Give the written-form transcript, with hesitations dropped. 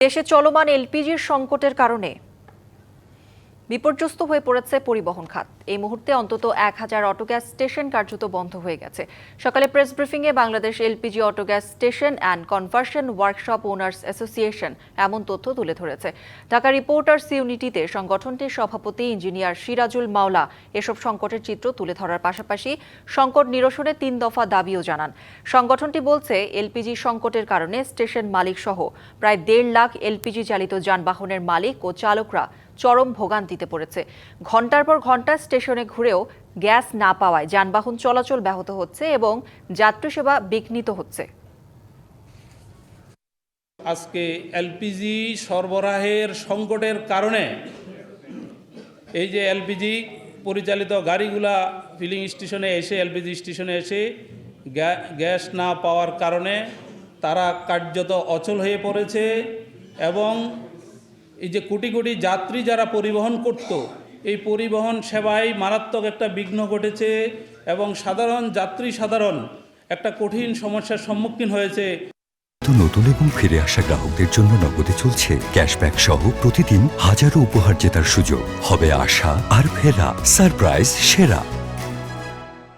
দেশে চলমান এলপিজির সংকটের কারণে বিপর্যস্ত হয়ে পড়েছে পরিবহন খাত। এই মুহূর্তে অন্তত 1000 অটোগ্যাস স্টেশন কার্যত বন্ধ হয়ে গেছে। সকালে প্রেস ব্রিফিংয়ে Bangladesh LPG autogas station and conversion workshop owners association এমন তথ্য তুলে ধরেছে। ঢাকা রিপোর্টার্স ইউনিটিতে সংগঠনটির সভাপতি ইঞ্জিনিয়ার সিরাজুল মাওলা এসব সংকটের চিত্র তুলে ধরার পাশাপাশি সংকট নিরসনে 3 দফা দাবিও জানান। সংগঠনটি বলছে, এলপিজি সংকটের কারণে স্টেশন মালিক সহ প্রায় 1.5 লাখ এলপিজি চালিত যানবাহনের মালিক ও চালকরা চরম ভোগান্তিতে পড়েছে। ঘন্টার পর ঘন্টা স্টেশনে ঘুরেও গ্যাস না পাওয়ায় যানবাহন চলাচল ব্যাহত হচ্ছে এবং যাত্রী সেবা বিঘ্নিত হচ্ছে। আজকে এলপিজি সরবরাহের সংকটের কারণে এই যে এলপিজি পরিচালিত গাড়িগুলা ফিলিং স্টেশনে এসে এলপিজি স্টেশনে এসে গ্যাস না পাওয়ার কারণে তারা কার্যত অচল হয়ে পড়েছে এবং এই যে কোটি কোটি যাত্রী যারা পরিবহন করত, এই পরিবহন সেবায় মারাত্মক একটা বিঘ্ন ঘটেছে এবং সাধারণ একটা কঠিন সমস্যার সম্মুখীন হয়েছে। নতুন এবং ফিরে আসা গ্রাহকদের জন্য নগদে চলছে ক্যাশব্যাক সহ প্রতিদিন হাজারো উপহার জেতার সুযোগ। হবে আশা আর ফেরা, সারপ্রাইজ সেরা।